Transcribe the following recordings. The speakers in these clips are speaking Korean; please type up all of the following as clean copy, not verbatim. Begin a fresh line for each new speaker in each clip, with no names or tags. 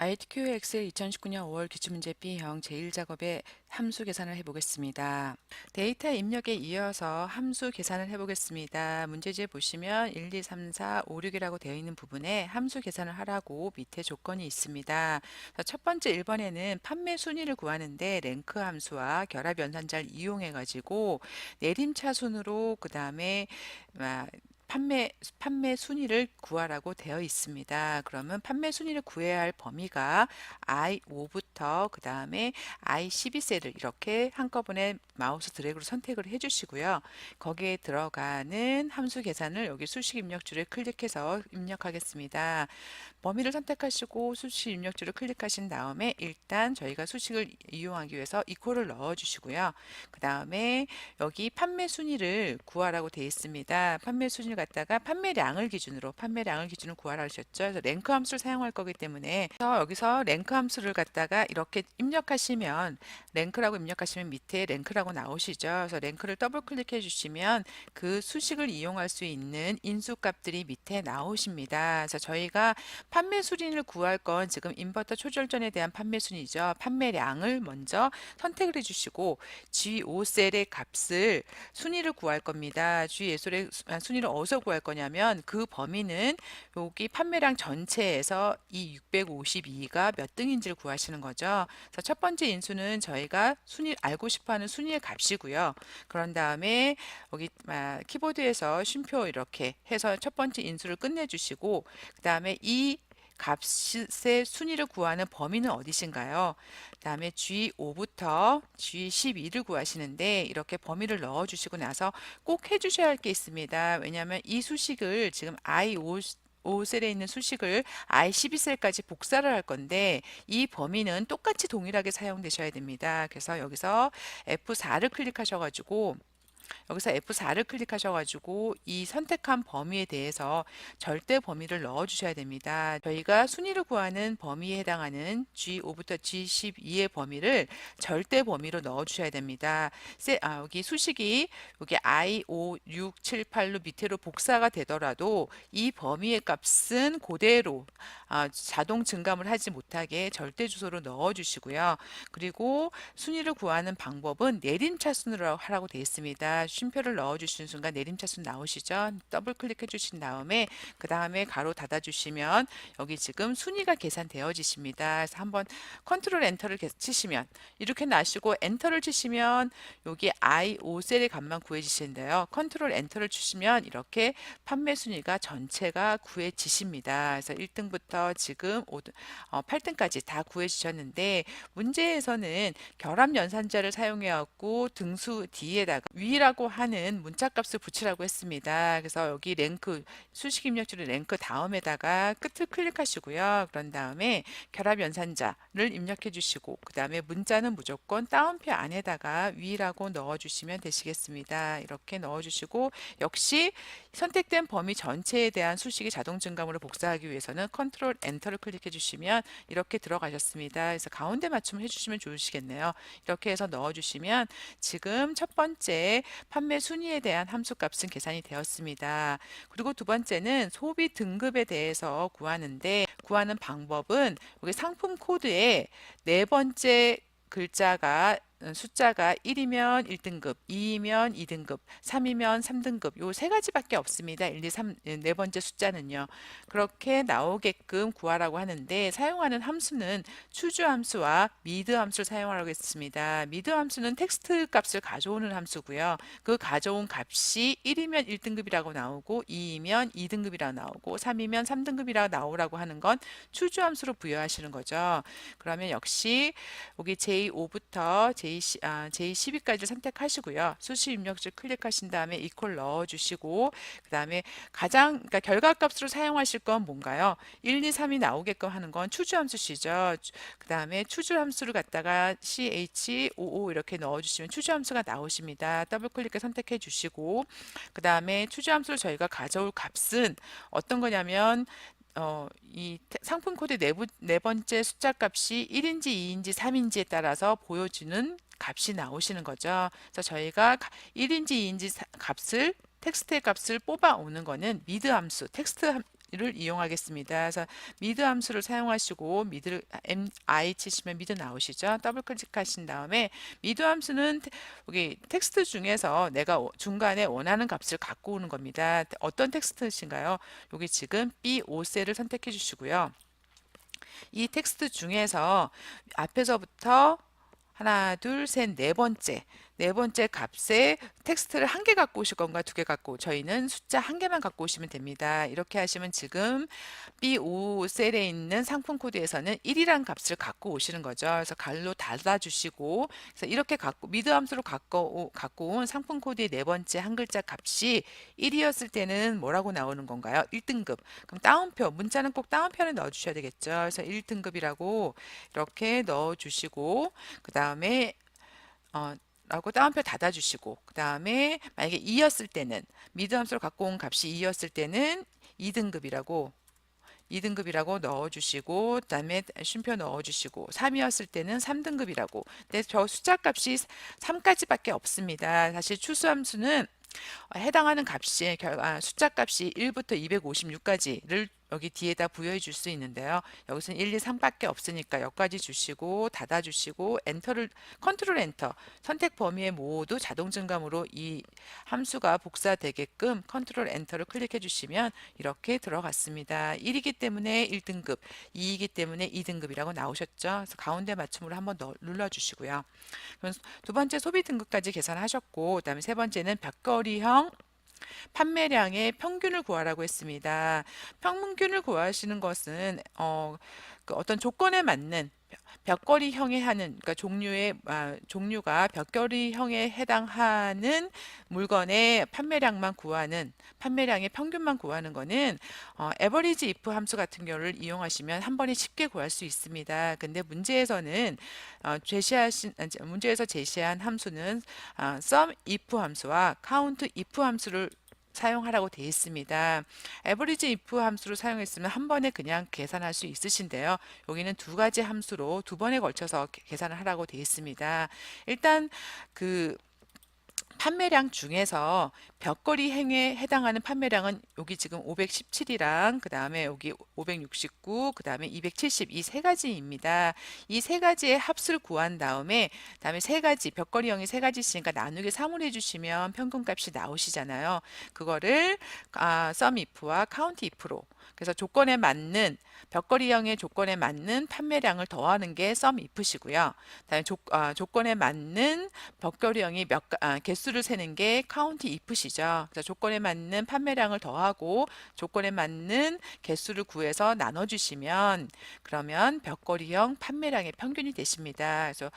ITQ 엑셀 2019년 5월 기출문제 B형 제1작업의 함수 계산을 해보겠습니다. 데이터 입력에 이어서 함수 계산을 해보겠습니다. 문제지에 보시면 1, 2, 3, 4, 5, 6이라고 되어 있는 부분에 함수 계산을 하라고 밑에 조건이 있습니다. 첫 번째 1번에는 판매 순위를 구하는데 랭크 함수와 결합 연산자를 이용해 가지고 내림차순으로 그 다음에 판매 순위를 구하라고 되어 있습니다. 그러면 판매 순위를 구해야 할 범위가 I5부터 그 다음에 I12셀을 이렇게 한꺼번에 마우스 드래그로 선택을 해주시고요. 거기에 들어가는 함수 계산을 여기 수식 입력줄에 클릭해서 입력하겠습니다. 범위를 선택하시고 수식 입력줄을 클릭하신 다음에 일단 저희가 수식을 이용하기 위해서 이퀄을 넣어 주시고요. 그 다음에 여기 판매 순위를 구하라고 되어 있습니다. 판매 순위를 갖다가 판매량을 기준으로 구하라 하셨죠. 그래서 랭크 함수를 사용할 거기 때문에 여기서 랭크 함수를 갖다가 이렇게 입력하시면 랭크라고 입력하시면 밑에 랭크라고 나오시죠. 그래서 랭크를 더블 클릭해 주시면 그 수식을 이용할 수 있는 인수값들이 밑에 나오십니다. 그래서 저희가 판매 순위를 구할 건 지금 인버터 초절전에 대한 판매 순위죠. 판매량을 먼저 선택을 해주시고 G5셀의 값을 순위를 구할 겁니다. G5셀의 순위를 어디서 구할 거냐면 그 범위는 여기 판매량 전체에서 이 652가 몇 등인지를 구하시는 거죠. 그래서 첫 번째 인수는 저희가 순위 알고 싶어하는 순위의 값이고요. 그런 다음에 여기 키보드에서 쉼표 이렇게 해서 첫 번째 인수를 끝내주시고 그 다음에 이 값의 순위를 구하는 범위는 어디신가요? 그 다음에 G5부터 G12를 구하시는데 이렇게 범위를 넣어 주시고 나서 꼭 해주셔야 할 게 있습니다. 왜냐하면 이 수식을 지금 I5셀에 있는 수식을 I12셀까지 복사를 할 건데 이 범위는 똑같이 동일하게 사용되셔야 됩니다. 그래서 여기서 F4를 클릭하셔가지고 이 선택한 범위에 대해서 절대 범위를 넣어 주셔야 됩니다. 저희가 순위를 구하는 범위에 해당하는 G5부터 G12의 범위를 절대 범위로 넣어 주셔야 됩니다. 여기 수식이 여기 I5, 6, 7, 8로 밑으로 복사가 되더라도 이 범위의 값은 그대로 자동 증감을 하지 못하게 절대 주소로 넣어 주시고요. 그리고 순위를 구하는 방법은 내림차순으로 하라고 되어 있습니다. 쉼표를 넣어 주시는 순간 내림차순 나오시죠? 더블 클릭해 주신 다음에 그 다음에 가로 닫아 주시면 여기 지금 순위가 계산되어지십니다. 그래서 한번 컨트롤 엔터를 치시면 이렇게 나시고 엔터를 치시면 여기 I5셀의 값만 구해지시는데요. 컨트롤 엔터를 치시면 이렇게 판매 순위가 전체가 구해지십니다. 그래서 1등부터 지금 8등까지 다 구해주셨는데 문제에서는 결합 연산자를 사용해 갖고 등수 뒤에다가 위라고 하는 문자값을 붙이라고 했습니다. 그래서 여기 랭크 수식 입력줄의 랭크 다음에다가 끝을 클릭하시고요. 그런 다음에 결합 연산자를 입력해 주시고 그 다음에 문자는 무조건 따옴표 안에다가 위라고 넣어 주시면 되시겠습니다. 이렇게 넣어 주시고 역시 선택된 범위 전체에 대한 수식이 자동 증감으로 복사하기 위해서는 컨트롤 엔터를 클릭해 주시면 이렇게 들어가셨습니다. 그래서 가운데 맞춤을 해주시면 좋으시겠네요. 이렇게 해서 넣어주시면 지금 첫 번째 판매 순위에 대한 함수값은 계산이 되었습니다. 그리고 두 번째는 소비 등급에 대해서 구하는 방법은 여기 상품 코드에 네 번째 글자가 숫자가 1이면 1등급, 2이면 2등급, 3이면 3등급 요 세 가지밖에 없습니다. 1, 2, 3 네 번째 숫자는요. 그렇게 나오게끔 구하라고 하는데 사용하는 함수는 추주 함수와 미드 함수를 사용하라고 했습니다. 미드 함수는 텍스트 값을 가져오는 함수고요. 그 가져온 값이 1이면 1등급이라고 나오고 2이면 2등급이라고 나오고 3이면 3등급이라고 나오라고 하는 건 추주 함수로 부여하시는 거죠. 그러면 역시 여기 J5부터 J12까지 선택하시고요. 수식 입력줄 클릭하신 다음에 이퀄 넣어주시고 그 다음에 그러니까 결과값으로 사용하실 건 뭔가요? 1, 2, 3이 나오게끔 하는 건 추주함수시죠. 그 다음에 추주함수를 갖다가 CH55 이렇게 넣어주시면 추주함수가 나오십니다. 더블 클릭해 선택해 주시고 그 다음에 추주함수를 저희가 가져올 값은 어떤 거냐면 이 상품 코드 네 번째 숫자 값이 1인지 2인지 3인지에 따라서 보여주는 값이 나오시는 거죠. 그래서 저희가 1인지 2인지 값을 텍스트의 값을 뽑아 오는 거는 미드 함수, 텍스트 를 이용하겠습니다. 그래서 미드 함수를 사용하시고 미드 mi 치시면 미드 나오시죠? 더블 클릭하신 다음에 미드 함수는 여기 텍스트 중에서 내가 중간에 원하는 값을 갖고 오는 겁니다. 어떤 텍스트신가요? 여기 지금 B5셀을 선택해 주시고요. 이 텍스트 중에서 앞에서부터 하나, 둘, 셋, 네 번째 값에 텍스트를 한 개 갖고 오실 건가 두 개 갖고 저희는 숫자 한 개만 갖고 오시면 됩니다. 이렇게 하시면 지금 B5 셀에 있는 상품 코드에서는 1이란 값을 갖고 오시는 거죠. 그래서 갈로 닫아주시고 그래서 이렇게 갖고 미드 함수로 갖고 온 상품 코드의 네 번째 한 글자 값이 1이었을 때는 뭐라고 나오는 건가요? 1등급. 그럼 따옴표 문자는 꼭 따옴표를 넣어주셔야 되겠죠. 그래서 1등급이라고 이렇게 넣어주시고 그 다음에 라고 따옴표 닫아주시고 그 다음에 만약에 2였을 때는 미드 함수로 갖고 온 값이 2였을 때는 2등급이라고 넣어주시고 그다음에 쉼표 넣어주시고 3이었을 때는 3등급이라고. 근데 저 숫자 값이 3까지밖에 없습니다. 사실 추수함수는 해당하는 값이 숫자 값이 1부터 256까지를 여기 뒤에다 부여해 줄 수 있는데요. 여기서는 1, 2, 3밖에 없으니까 여기까지 주시고 닫아 주시고 컨트롤 엔터 선택 범위에 모두 자동 증감으로 이 함수가 복사되게끔 컨트롤 엔터를 클릭해 주시면 이렇게 들어갔습니다. 1이기 때문에 1등급, 2이기 때문에 2등급이라고 나오셨죠. 그래서 가운데 맞춤으로 한번 눌러 주시고요. 그럼 두 번째 소비 등급까지 계산하셨고 그다음에 세 번째는 벽걸이형 판매량의 평균을 구하라고 했습니다. 평균을 구하시는 것은 그 어떤 조건에 맞는 벽걸이형에 하는 그러니까 종류가 벽걸이형에 해당하는 물건의 판매량만 구하는 판매량의 평균만 구하는 거는 에버리지 if 함수 같은 경우를 이용하시면 한 번에 쉽게 구할 수 있습니다. 근데 문제에서 제시한 함수는 sum if 함수와 count if 함수를 사용하라고 되어 있습니다. average if 함수를 사용했으면 한 번에 그냥 계산할 수 있으신데요. 여기는 두 가지 함수로 두 번에 걸쳐서 계산을 하라고 되어 있습니다. 일단 그 판매량 중에서 벽걸이 행에 해당하는 판매량은 여기 지금 517이랑 그 다음에 여기 569, 그 다음에 270 이 세 가지입니다. 이 세 가지의 합수를 구한 다음에 세 가지 벽걸이형이 세 가지 있으니까 나누기 3을 해주시면 평균값이 나오시잖아요. 그거를 sum if와 count if로 그래서 벽걸이형의 조건에 맞는 판매량을 더하는 게 sum if시고요. 그다음에 조건에 맞는 벽걸이형이 개수를 세는 게 count if시죠. 그래서 조건에 맞는 판매량을 더하고 조건에 맞는 개수를 구해서 나눠주시면 그러면 벽걸이형 판매량의 평균이 되십니다. 그래서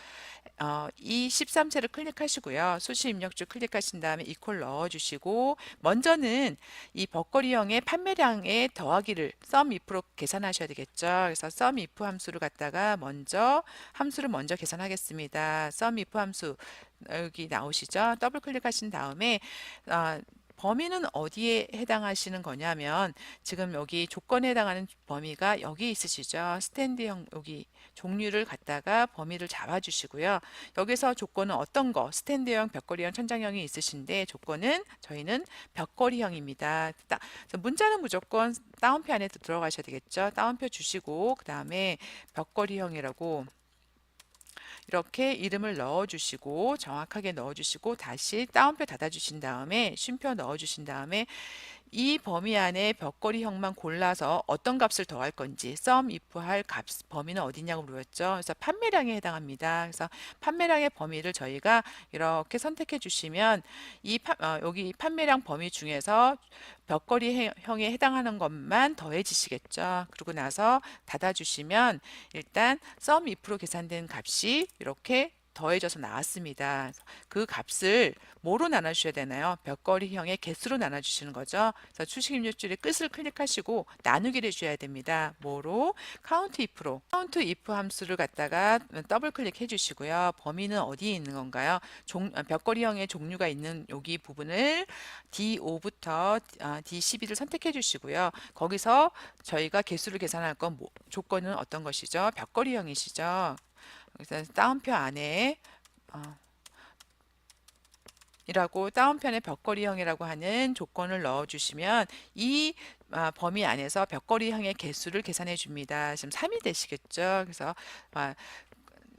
이 13셀을 클릭하시고요. 수식 입력줄 클릭하신 다음에 이퀄 넣어주시고 먼저는 이 벽걸이형의 판매량의 더하기를 sum if로 계산하셔야 되겠죠. 그래서 sum if 함수를 갖다가 함수를 먼저 계산하겠습니다. sum if 함수 여기 나오시죠? 더블 클릭하신 다음에 범위는 어디에 해당하시는 거냐면 지금 여기 조건에 해당하는 범위가 여기 있으시죠. 스탠드형 여기 종류를 갖다가 범위를 잡아주시고요. 여기서 조건은 어떤 거 스탠드형, 벽걸이형, 천장형이 있으신데 저희는 벽걸이형입니다. 그래서 문자는 무조건 따옴표 안에 들어가셔야 되겠죠. 따옴표 주시고 그 다음에 벽걸이형이라고 이렇게 이름을 넣어주시고 정확하게 넣어주시고 다시 따옴표 닫아주신 다음에 쉼표 넣어주신 다음에 이 범위 안에 벽걸이형만 골라서 어떤 값을 더할 건지 sum if 할 범위는 어디냐고 물었죠. 그래서 판매량에 해당합니다. 그래서 판매량의 범위를 저희가 이렇게 선택해 주시면 여기 판매량 범위 중에서 벽걸이형에 해당하는 것만 더해지시겠죠. 그러고 나서 닫아주시면 일단 sum if로 계산된 값이 이렇게 더해져서 나왔습니다. 그 값을 뭐로 나눠주셔야 되나요? 벽걸이형의 개수로 나눠주시는 거죠. 그래서 추식 입력줄의 끝을 클릭하시고 나누기를 해줘야 됩니다. 뭐로? count if로. count if 함수를 갖다가 더블 클릭해 주시고요. 범위는 어디에 있는 건가요? 벽걸이형의 종류가 있는 여기 부분을 D5부터 D12를 선택해 주시고요. 거기서 저희가 개수를 계산할 건 조건은 어떤 것이죠? 벽걸이형이시죠. 그래서 따옴표 안에 이라고 다운편에 벽걸이형이라고 하는 조건을 넣어 주시면 이 범위 안에서 벽걸이형의 개수를 계산해 줍니다. 지금 3이 되시겠죠? 그래서 아,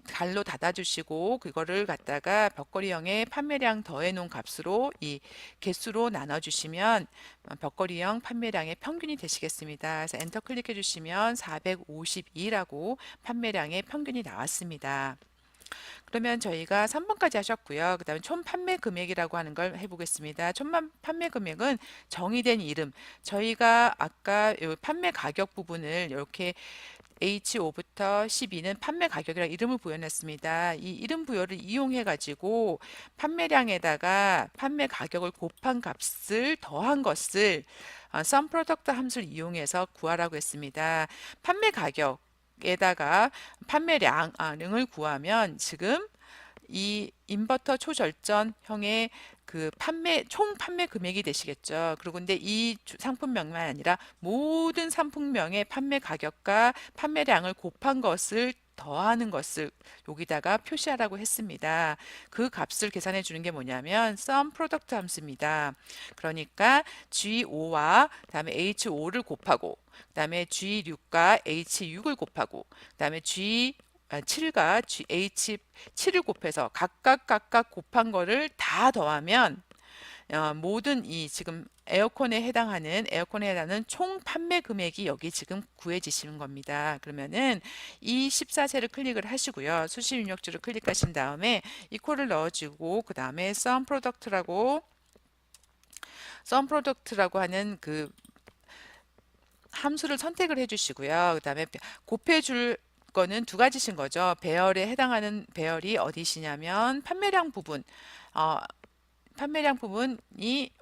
갈로 닫아 주시고 그거를 갖다가 벽걸이형의 판매량 더해 놓은 값으로 이 개수로 나눠 주시면 벽걸이형 판매량의 평균이 되시겠습니다. 그래서 엔터 클릭해 주시면 452라고 판매량의 평균이 나왔습니다. 그러면 저희가 3번까지 하셨고요. 그 다음에 총 판매 금액이라고 하는 걸 해보겠습니다. 총 판매 금액은 정의된 이름. 저희가 아까 요 판매 가격 부분을 이렇게 H5부터 12는 판매 가격이라 이름을 부여했습니다. 이 이름 부여를 이용해 가지고 판매량에다가 판매 가격을 곱한 값을 더한 것을 sum product 함수를 이용해서 구하라고 했습니다. 판매 가격에다가 판매량을 구하면 지금 이 인버터 초절전형의 그 총 판매 금액이 되시겠죠. 그리고 근데 이 상품명만 아니라 모든 상품명의 판매 가격과 판매량을 곱한 것을 더하는 것을 여기다가 표시하라고 했습니다. 그 값을 계산해 주는 게 뭐냐면 sum product 함수입니다. 그러니까 G5와 그다음에 H5를 곱하고 그다음에 G6과 H6을 곱하고 그다음에 G7과 GH7을 곱해서 각각 곱한 거를 다 더하면 모든 이 지금 에어컨에 해당하는 총 판매 금액이 여기 지금 구해지시는 겁니다. 그러면은 이 14세를 클릭을 하시고요. 수식 입력줄을 클릭하신 다음에 이퀄을 넣어주고 그 다음에 sum product라고 하는 그 함수를 선택을 해주시고요. 그 다음에 곱해줄 거는 두 가지신 거죠. 배열에 해당하는 배열이 어디시냐면 판매량 부분이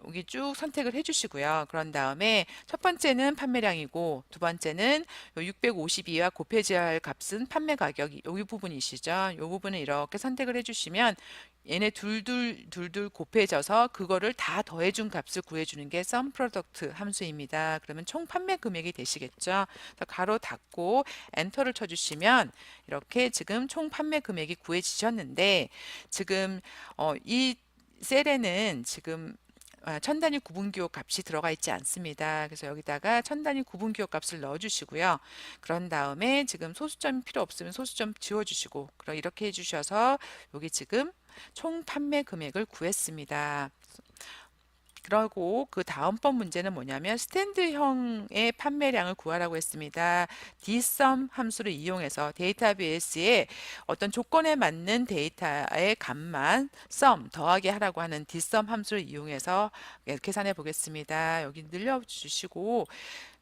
여기 쭉 선택을 해주시고요. 그런 다음에 첫 번째는 판매량이고 두 번째는 652와 곱해져야 할 값은 판매 가격이 여기 부분이시죠. 이 부분을 이렇게 선택을 해주시면 얘네 둘둘 곱해져서 그거를 다 더해준 값을 구해주는 게 sum product 함수입니다. 그러면 총 판매 금액이 되시겠죠. 그래서 가로 닫고 엔터를 쳐주시면 이렇게 지금 총 판매 금액이 구해지셨는데 지금 이 셀에는 지금 천 단위 구분기호 값이 들어가 있지 않습니다. 그래서 여기다가 천 단위 구분기호 값을 넣어 주시고요. 그런 다음에 지금 소수점이 필요 없으면 소수점 지워 주시고 그럼 이렇게 해 주셔서 여기 지금 총 판매 금액을 구했습니다. 그러고 그 다음번 문제는 뭐냐면 스탠드형의 판매량을 구하라고 했습니다. dsum 함수를 이용해서 데이터베이스에 어떤 조건에 맞는 데이터의 값만 sum 더하게 하라고 하는 dsum 함수를 이용해서 계산해 보겠습니다. 여기 늘려주시고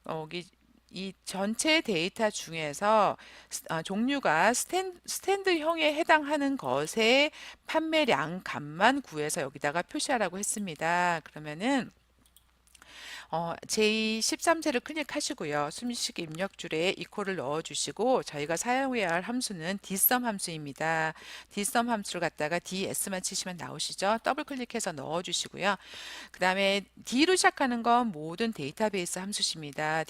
여기 이 전체 데이터 중에서 종류가 스탠드형에 해당하는 것의 판매량 값만 구해서 여기다가 표시하라고 했습니다. 그러면은 제13세를 클릭하시고요. 숨쉬기 입력줄에 이퀄을 넣어주시고 저희가 사용해야 할 함수는 dsum 함수입니다. dsum 함수를 갖다가 ds만 치시면 나오시죠. 더블 클릭해서 넣어주시고요. 그 다음에 D로 시작하는 건 모든 데이터베이스 함수십니다.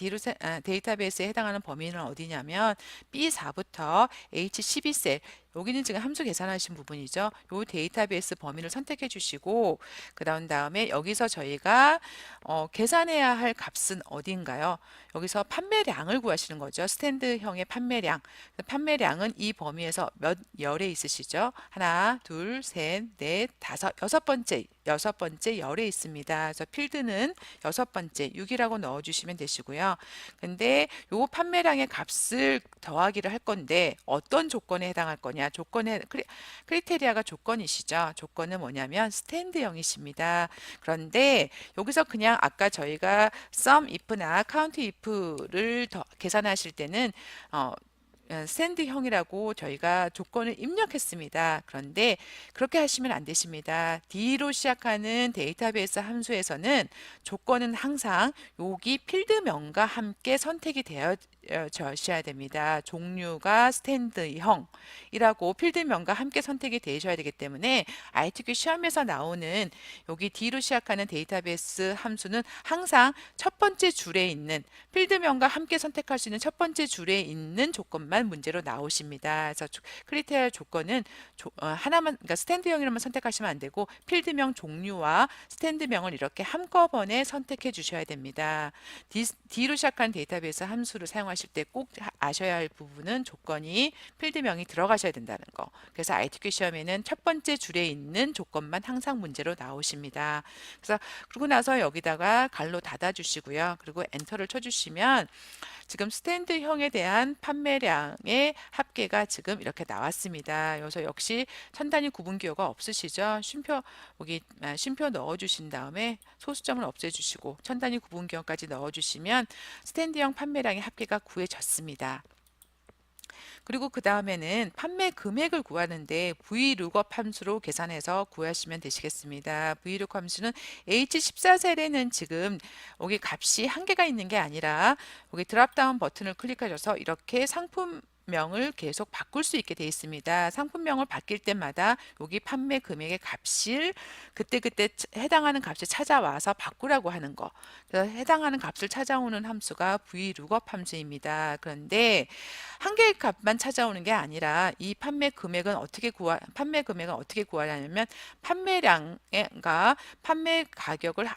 데이터베이스에 해당하는 범위는 어디냐면 B4부터 H12셀 여기는 지금 함수 계산하신 부분이죠. 요 데이터베이스 범위를 선택해 주시고 그 다음에 여기서 저희가 계산해야 할 값은 어디인가요? 여기서 판매량을 구하시는 거죠. 스탠드형의 판매량. 판매량은 이 범위에서 몇 열에 있으시죠? 하나, 둘, 셋, 넷, 다섯, 여섯 번째 열에 있습니다. 그래서 필드는 여섯 번째 6이라고 넣어주시면 되시고요. 근데 요 판매량의 값을 더하기를 할 건데 어떤 조건에 해당할 거냐? 크리테리아가 조건이시죠. 조건은 뭐냐면 스탠드형이십니다. 그런데 여기서 그냥 아까 저희가 sum if나 count if를 계산하실 때는 스탠드형이라고 저희가 조건을 입력했습니다. 그런데 그렇게 하시면 안 되십니다. D로 시작하는 데이터베이스 함수에서는 조건은 항상 여기 필드명과 함께 선택이 주셔야 됩니다. 종류가 스탠드형이라고 필드명과 함께 선택이 되셔야 되기 때문에 ITQ 시험에서 나오는 여기 D로 시작하는 데이터베이스 함수는 항상 첫 번째 줄에 있는 필드명과 함께 선택할 수 있는 첫 번째 줄에 있는 조건만 문제로 나오십니다. 그래서 크리테리아 조건은 하나만, 그러니까 스탠드형이라만 선택하시면 안 되고 필드명 종류와 스탠드명을 이렇게 한꺼번에 선택해 주셔야 됩니다. D로 시작하는 데이터베이스 함수를 사용하실 때 꼭 아셔야 할 부분은 조건이 필드명이 들어가셔야 된다는 거. 그래서 ITQ 시험에는 첫 번째 줄에 있는 조건만 항상 문제로 나오십니다. 그래서 그러고 나서 여기다가 갈로 닫아 주시고요. 그리고 엔터를 쳐 주시면 지금 스탠드형에 대한 판매량의 합계가 지금 이렇게 나왔습니다. 여기서 역시 천 단위 구분 기호가 없으시죠? 여기 쉼표 넣어 주신 다음에 소수점을 없애 주시고 천 단위 구분 기호까지 넣어 주시면 스탠드형 판매량의 합계가 구해졌습니다. 그리고 그 다음에는 판매 금액을 구하는데 VLOOKUP 함수로 계산해서 구하시면 되시겠습니다. VLOOKUP 함수는 H14셀에는 지금 여기 값이 한 개가 있는 게 아니라 여기 드랍다운 버튼을 클릭하셔서 이렇게 상품명을 계속 바꿀 수 있게 되어 있습니다. 상품명을 바뀔 때마다 여기 판매 금액의 값을 그때그때 해당하는 값을 찾아와서 바꾸라고 하는 거. 그래서 해당하는 값을 찾아오는 함수가 VLOOKUP 함수입니다. 그런데 한 개의 값만 찾아오는 게 아니라 이 판매 금액은 어떻게 구하냐면 판매량과 판매 가격을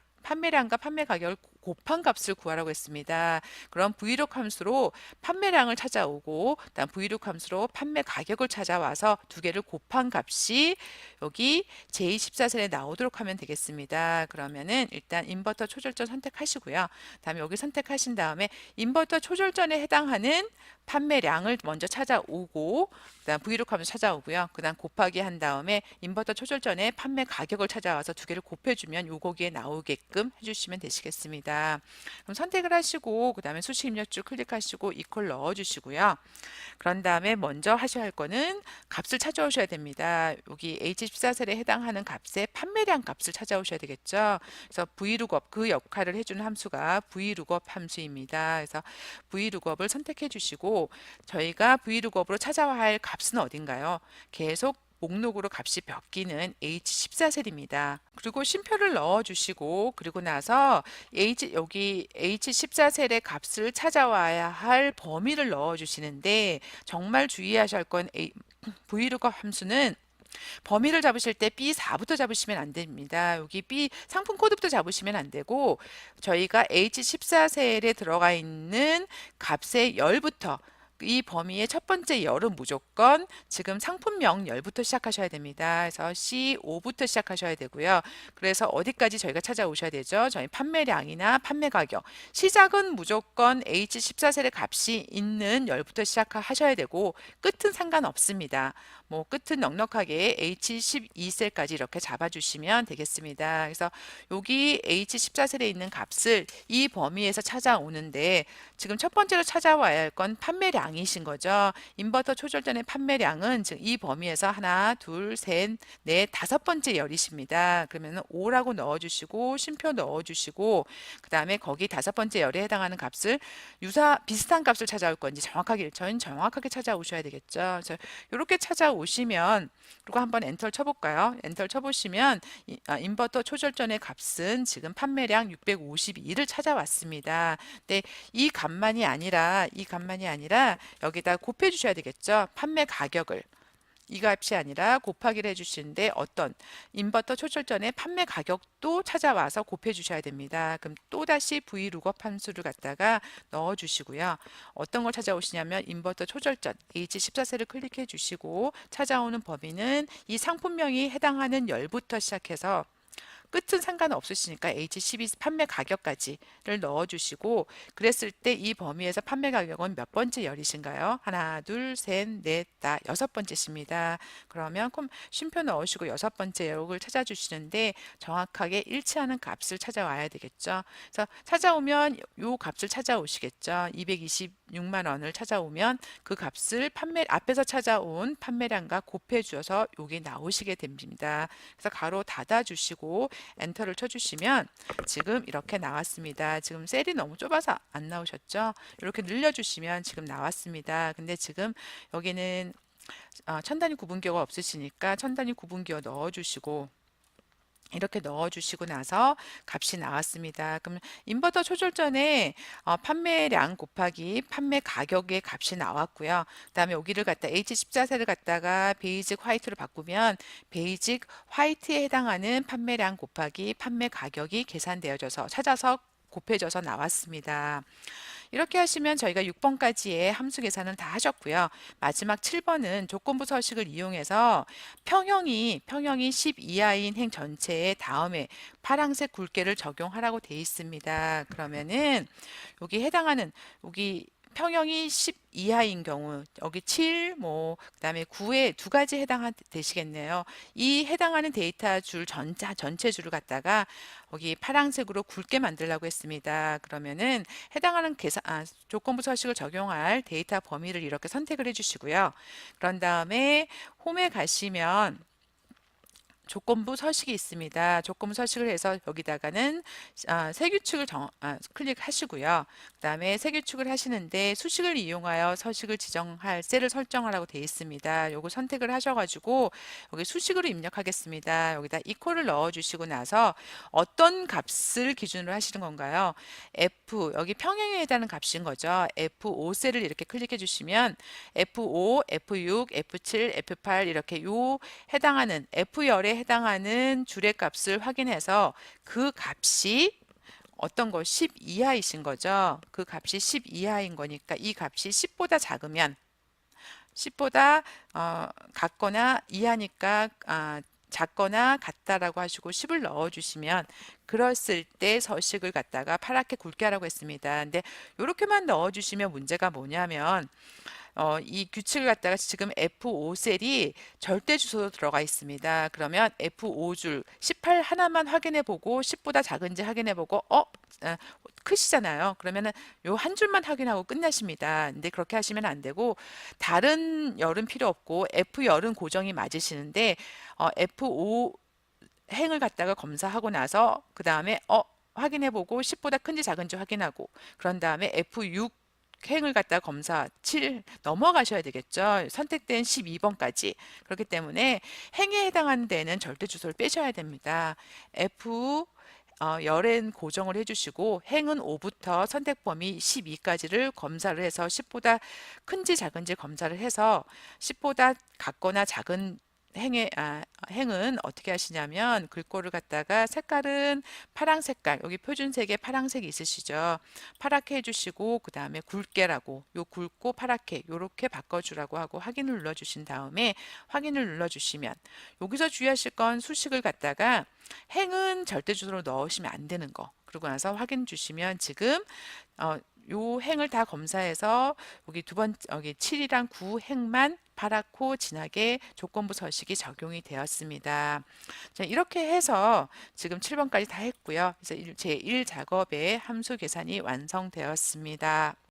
곱한 값을 구하라고 했습니다. 그럼 VLOOKUP 함수로 판매량을 찾아오고 그다음 VLOOKUP 함수로 판매 가격을 찾아와서 두 개를 곱한 값이 여기 J14셀에 나오도록 하면 되겠습니다. 그러면은 일단 인버터 초절전 선택하시고요. 그다음에 여기 선택하신 다음에 인버터 초절전에 해당하는 판매량을 먼저 찾아오고 그다음 VLOOKUP 함수 찾아오고요. 그다음 곱하기 한 다음에 인버터 초절전에 판매 가격을 찾아와서 두 개를 곱해주면 요 거기에 나오게끔 해주시면 되시겠습니다. 그럼 선택을 하시고 그다음에 수식 입력줄 클릭하시고 이퀄 넣어주시고요. 그런 다음에 먼저 하셔야 할 거는 값을 찾아오셔야 됩니다. 여기 H14셀에 해당하는 값의 판매량 값을 찾아오셔야 되겠죠. 그래서 VLOOKUP 그 역할을 해주는 함수가 VLOOKUP 함수입니다. 그래서 VLOOKUP을 선택해 주시고 저희가 VLOOKUP으로 찾아와야 할 값은 어딘가요? 계속 목록으로 값이 바뀌는 H14셀입니다. 그리고 쉼표를 넣어 주시고 그리고 나서 여기 H14셀의 값을 찾아와야 할 범위를 넣어 주시는데 정말 주의하셔야 할 건 VLOOKUP 함수는 범위를 잡으실 때 B4부터 잡으시면 안 됩니다. 여기 B 상품 코드부터 잡으시면 안 되고 저희가 H14셀에 들어가 있는 값의 열부터 이 범위의 첫 번째 열은 무조건 지금 상품명 열부터 시작하셔야 됩니다. 그래서 C5부터 시작하셔야 되고요. 그래서 어디까지 저희가 찾아오셔야 되죠? 저희 판매량이나 판매 가격. 시작은 무조건 H14셀의 값이 있는 열부터 시작하셔야 되고 끝은 상관없습니다. 뭐 끝은 넉넉하게 H12셀까지 이렇게 잡아주시면 되겠습니다. 그래서 여기 H14셀에 있는 값을 이 범위에서 찾아오는데 지금 첫 번째로 찾아와야 할 건 판매량이신 거죠. 인버터 초절전의 판매량은 지금 이 범위에서 하나, 둘, 셋, 넷, 다섯 번째 열이십니다. 그러면 5라고 넣어주시고 쉼표 넣어주시고 그 다음에 거기 다섯 번째 열에 해당하는 값을 비슷한 값을 찾아올 건지 저희는 정확하게 찾아오셔야 되겠죠. 그래서 이렇게 찾아오시면 그리고 한번 엔터 쳐볼까요? 엔터 쳐보시면 인버터 초절전의 값은 지금 판매량 652를 찾아왔습니다. 근데 이 값만이 아니라 여기다 곱해 주셔야 되겠죠. 판매 가격을 이 값이 아니라 곱하기를 해주시는데 어떤 인버터 초절전의 판매 가격도 찾아와서 곱해 주셔야 됩니다. 그럼 또다시 VLOOKUP 함수를 갖다가 넣어 주시고요. 어떤 걸 찾아오시냐면 인버터 초절전 H14셀을 클릭해 주시고 찾아오는 범위는 이 상품명이 해당하는 열부터 시작해서 끝은 상관없으시니까 H12 판매 가격까지를 넣어주시고 그랬을 때 이 범위에서 판매 가격은 몇 번째 열이신가요? 하나, 둘, 셋, 넷, 다 여섯 번째십니다. 그러면 쉼표 넣으시고 여섯 번째 열을 찾아주시는데 정확하게 일치하는 값을 찾아와야 되겠죠. 그래서 찾아오면 요 값을 찾아오시겠죠. 226만 원을 찾아오면 그 값을 앞에서 찾아온 판매량과 곱해 주어서 여기 나오시게 됩니다. 그래서 가로 닫아 주시고 엔터를 쳐주시면 지금 이렇게 나왔습니다. 지금 셀이 너무 좁아서 안 나오셨죠? 이렇게 늘려주시면 지금 나왔습니다. 근데 지금 여기는 천 단위 구분기호가 없으시니까 천 단위 구분기호 넣어주시고 이렇게 넣어주시고 나서 값이 나왔습니다. 그럼 인버터 조절 전에 판매량 곱하기 판매 가격의 값이 나왔고요. 그다음에 여기를 갖다 H14세를 갖다가 베이직 화이트로 바꾸면 베이직 화이트에 해당하는 판매량 곱하기 판매 가격이 계산되어져서 찾아서 곱해져서 나왔습니다. 이렇게 하시면 저희가 6번까지의 함수 계산은 다 하셨고요. 마지막 7번은 조건부 서식을 이용해서 평형이 10 이하인 행 전체에 다음에 파란색 굵게를 적용하라고 되어 있습니다. 그러면은 여기 해당하는 여기 평형이 10 이하인 경우 여기 7, 그다음에 9에 두 가지 되시겠네요. 이 해당하는 데이터 줄 전체 줄을 갖다가 여기 파란색으로 굵게 만들려고 했습니다. 그러면은 해당하는 조건부 서식을 적용할 데이터 범위를 이렇게 선택을 해주시고요. 그런 다음에 홈에 가시면 조건부 서식이 있습니다. 조건부 서식을 해서 여기다가는 세 규칙을 클릭하시고요. 그 다음에 세 규칙을 하시는데 수식을 이용하여 서식을 지정할 셀을 설정하라고 되어 있습니다. 요거 선택을 하셔가지고 여기 수식으로 입력하겠습니다. 여기다 이퀄을 넣어주시고 나서 어떤 값을 기준으로 하시는 건가요? F 여기 평행에 해당하는 값인 거죠. F5셀을 이렇게 클릭해 주시면 F5, F6, F7, F8 이렇게 요 해당하는 F열에 해당하는 줄의 값을 확인해서 그 값이 어떤 거 10 이하이신 거죠. 그 값이 10 이하인 거니까 이 값이 10보다 작으면 10보다 같거나 이하니까 작거나 같다라고 하시고 10을 넣어주시면 그랬을 때 서식을 갖다가 파랗게 굵게 하라고 했습니다. 근데 이렇게만 넣어주시면 문제가 뭐냐면 이 규칙을 갖다가 지금 F5셀이 절대 주소로 들어가 있습니다. 그러면 F5줄 18 하나만 확인해 보고 10보다 작은지 확인해 보고 크시잖아요. 그러면은 요 한 줄만 확인하고 끝나십니다. 근데 그렇게 하시면 안 되고 다른 열은 필요 없고 F열은 고정이 맞으시는데 F5 행을 갖다가 검사하고 나서 그 다음에 확인해 보고 10보다 큰지 작은지 확인하고 그런 다음에 F6 행을 갖다 검사 7 넘어가셔야 되겠죠. 선택된 12번까지. 그렇기 때문에 행에 해당하는 데는 절대 주소를 빼셔야 됩니다. F 열엔 고정을 해주시고 행은 5부터 선택 범위 12까지를 검사를 해서 10보다 큰지 작은지 검사를 해서 10보다 같거나 작은 행은 어떻게 하시냐면 글꼴을 갖다가 색깔은 파랑 색깔 여기 표준색에 파랑색이 있으시죠. 파랗게 해주시고 그 다음에 굵게라고 요 굵고 파랗게 요렇게 바꿔주라고 하고 확인을 눌러주신 다음에 확인을 눌러주시면 여기서 주의하실 건 수식을 갖다가 행은 절대 주소로 넣으시면 안 되는 거 그러고 나서 확인 주시면 지금 요 행을 다 검사해서 여기 7이랑 9 행만 파랗고 진하게 조건부 서식이 적용이 되었습니다. 자, 이렇게 해서 지금 7번까지 다 했고요. 그래서 제1 작업의 함수 계산이 완성되었습니다.